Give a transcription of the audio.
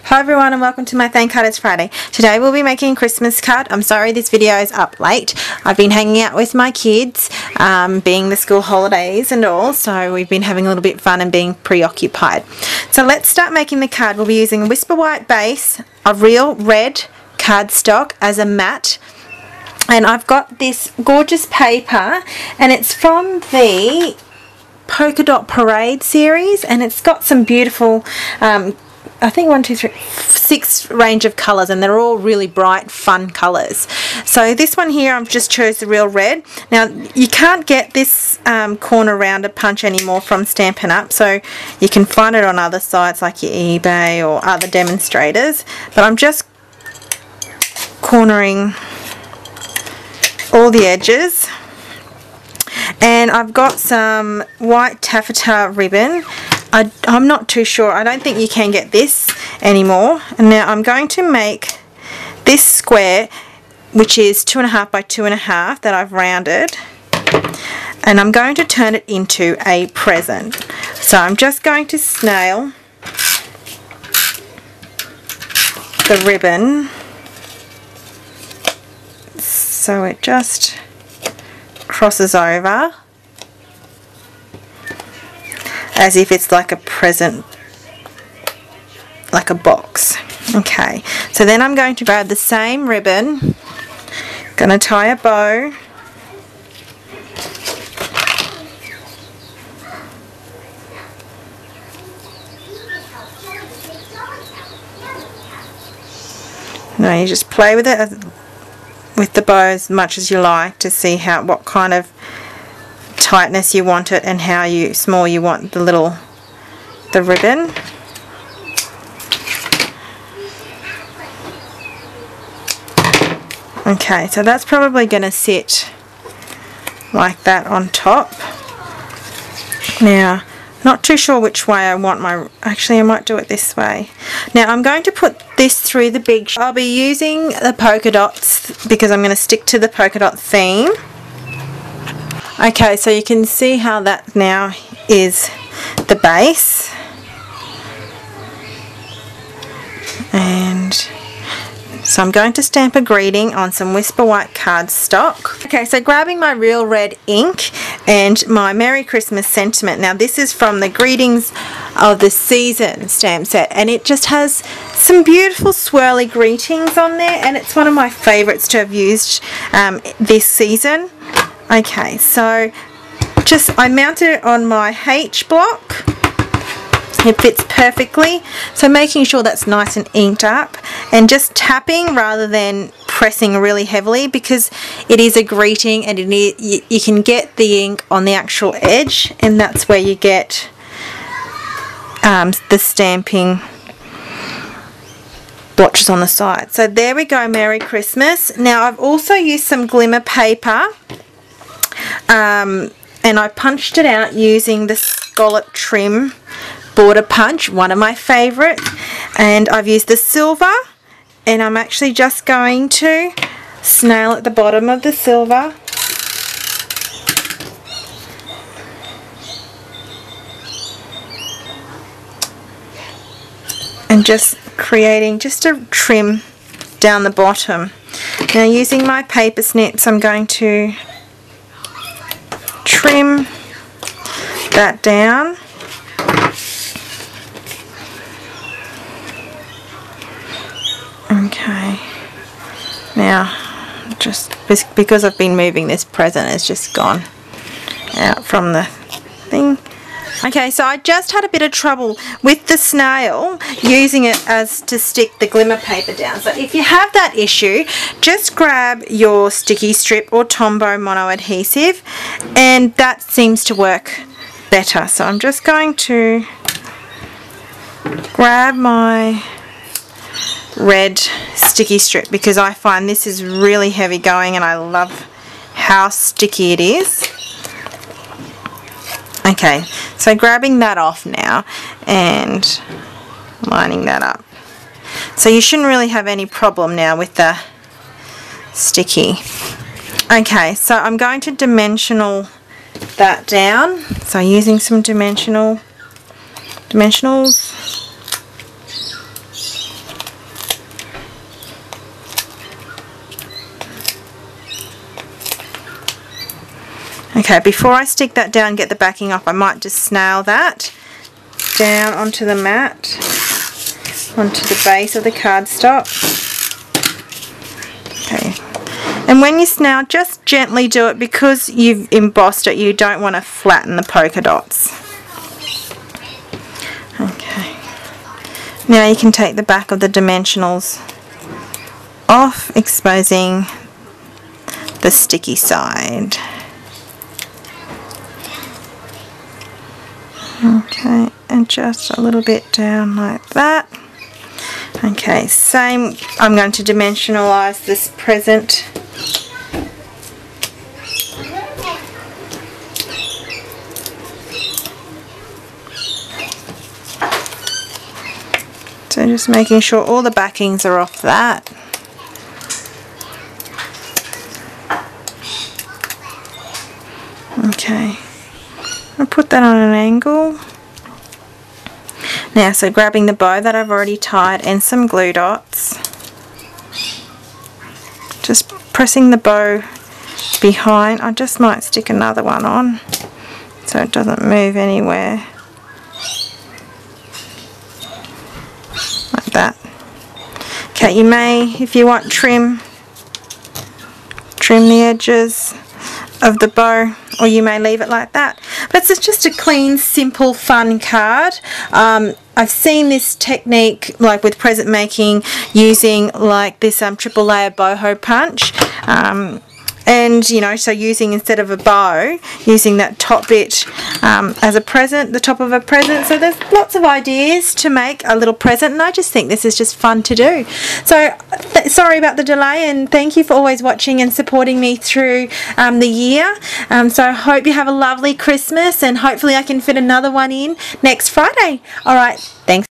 Hi everyone and welcome to my Thank Card. It's Friday. Today we'll be making a Christmas card. I'm sorry this video is up late. I've been hanging out with my kids, being the school holidays and all, so we've been having a little bit of fun and being preoccupied. So let's start making the card. We'll be using a Whisper White base, a real red cardstock as a mat, and I've got this gorgeous paper and it's from the Polka Dot Parade series, and it's got some beautiful I think 6 range of colours, and they're all really bright fun colours. So this one here I've just chose the real red. Now you can't get this corner rounder punch anymore from Stampin' Up, so you can find it on other sites like your eBay or other demonstrators, but I'm just cornering all the edges. And I've got some white taffeta ribbon. I'm not too sure. I don't think you can get this anymore. And now I'm going to make this square, which is 2.5 by 2.5 that I've rounded, and I'm going to turn it into a present. So I'm just going to snail the ribbon so it just crosses over as if it's like a present, like a box. Okay, so then I'm going to grab the same ribbon, going to tie a bow, now you just play with it with the bow as much as you like to see what kind of tightness you want it and how small you want the ribbon. Okay, so that's probably going to sit like that on top. Now, not too sure which way I want actually I might do it this way. Now I'm going to put this through the big, I'll be using the polka dots because I'm going to stick to the polka dot theme. Okay, so you can see how that now is the base, and so I'm going to stamp a greeting on some Whisper White cardstock. Okay, so grabbing my real red ink and my Merry Christmas sentiment. Now this is from the Greetings of the Season stamp set, and it just has some beautiful swirly greetings on there, and it's one of my favourites to have used this season. Okay, so I mounted it on my H block. It fits perfectly, so making sure that's nice and inked up, and just tapping rather than pressing really heavily, because it is a greeting and you can get the ink on the actual edge, and that's where you get the stamping blotches on the side. So there we go, Merry Christmas. Now I've also used some glimmer paper, and I punched it out using the scallop trim border punch, one of my favourites, and I've used the silver, and I'm actually just going to snail at the bottom of the silver and just creating just a trim down the bottom. Now using my paper snips I'm going to trim that down. Okay, now just because I've been moving, this present has just gone out from the thing. Okay, so I just had a bit of trouble with the snail using it as to stick the glimmer paper down. So if you have that issue, just grab your sticky strip or Tombow mono adhesive, and that seems to work better. So I'm just going to grab my red sticky strip because I find this is really heavy going and I love how sticky it is. Okay, so grabbing that off now and lining that up. So you shouldn't really have any problem now with the sticky. Okay, so I'm going to dimensional that down. So using some dimensionals. Okay, before I stick that down and get the backing off, I might just snail that down onto the mat, onto the base of the cardstock. Okay, and when you snail, just gently do it because you've embossed it. You don't want to flatten the polka dots. Okay, now you can take the back of the dimensionals off, exposing the sticky side. Okay, and just a little bit down like that. Okay, same, I'm going to dimensionalize this present. So just making sure all the backings are off that. Okay, I'll put that on an angle. Now, so grabbing the bow that I've already tied and some glue dots, just pressing the bow behind. I just might stick another one on so it doesn't move anywhere, like that. Okay, you may, if you want, trim the edges of the bow, or you may leave it like that. But it's just a clean, simple, fun card. I've seen this technique like with present making using like this triple layer boho punch, and you know, so using, instead of a bow, using that top bit as a present, the top of a present. So there's lots of ideas to make a little present, and I just think this is just fun to do. So sorry about the delay, and thank you for always watching and supporting me through the year. So I hope you have a lovely Christmas, and hopefully I can fit another one in next Friday. Alright, thanks.